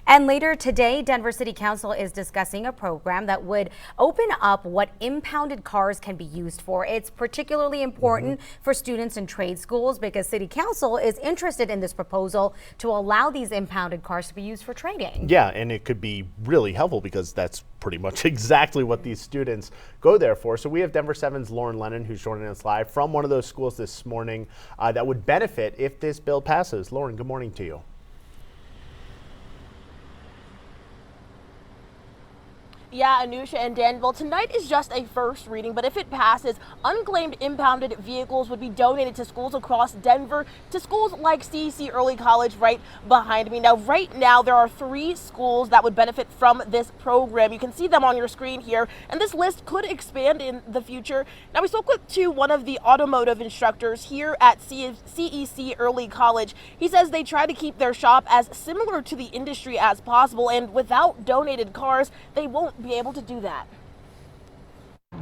And later today, Denver City Council is discussing a program that would open up what impounded cars can be used for. It's particularly important for students in trade schools because City Council is interested in this proposal to allow these impounded cars to be used for trading. Yeah, and it could be really helpful because that's pretty much exactly what these students go there for. So we have Denver 7's Lauren Lennon, who's joining us live from one of those schools this morning that would benefit if this bill passes. Lauren, good morning to you. Yeah, Anusha and Dan, well, tonight is just a first reading, but if it passes, unclaimed impounded vehicles would be donated to schools across Denver, to schools like CEC Early College right behind me. Now, right now, there are 3 schools that would benefit from this program. You can see them on your screen here, and this list could expand in the future. Now, we spoke to one of the automotive instructors here at CEC Early College. He says they try to keep their shop as similar to the industry as possible, and without donated cars, they won't be able to do that.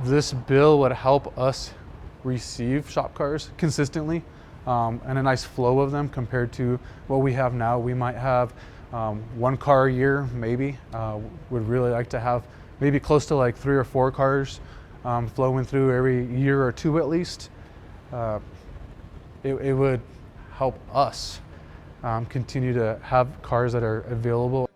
This bill would help us receive shop cars consistently and a nice flow of them compared to what we have now. We might have 1 car a year, maybe. Would really like to have maybe close to like 3 or 4 cars flowing through every year or 2 at least. It would help us continue to have cars that are available.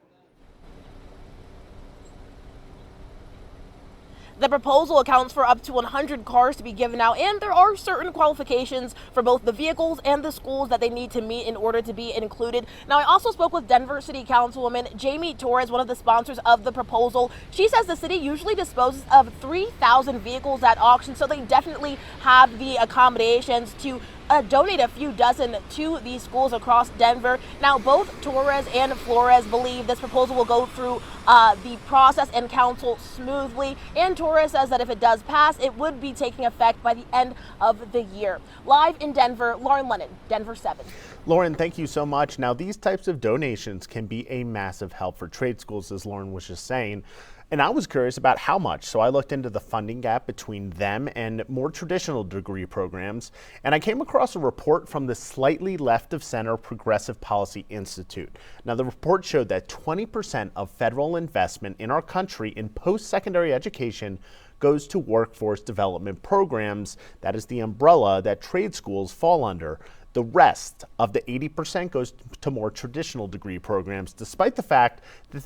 The proposal accounts for up to 100 cars to be given out, and there are certain qualifications for both the vehicles and the schools that they need to meet in order to be included. Now, I also spoke with Denver City Councilwoman Jamie Torres, one of the sponsors of the proposal. She says the city usually disposes of 3,000 vehicles at auction, so they definitely have the accommodations to donate a few dozen to these schools across Denver. Now, both Torres and Flores believe this proposal will go through the process and council smoothly. And Torres says that if it does pass, it would be taking effect by the end of the year. Live in Denver, Lauren Lennon, Denver 7. Lauren, thank you so much. Now, these types of donations can be a massive help for trade schools, as Lauren was just saying. And I was curious about how much, so I looked into the funding gap between them and more traditional degree programs, and I came across a report from the slightly left of center Progressive Policy Institute. Now, the report showed that 20% of federal investment in our country in post-secondary education goes to workforce development programs. That is the umbrella that trade schools fall under. The rest of the 80% goes to more traditional degree programs, despite the fact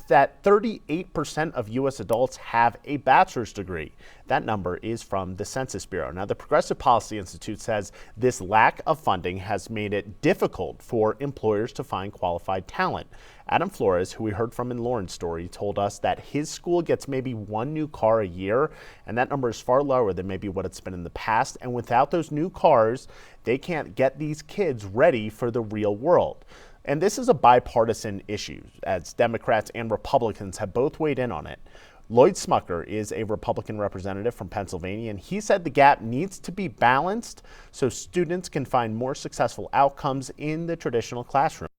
that 38% of U.S. adults have a bachelor's degree. That number is from the Census Bureau. Now, the Progressive Policy Institute says this lack of funding has made it difficult for employers to find qualified talent. Adam Flores, who we heard from in Lauren's story, told us that his school gets maybe 1 new car a year, and that number is far lower than maybe what it's been in the past. And without those new cars, they can't get these kids ready for the real world. And this is a bipartisan issue, as Democrats and Republicans have both weighed in on it. Lloyd Smucker is a Republican representative from Pennsylvania, and he said the gap needs to be balanced so students can find more successful outcomes in the traditional classroom.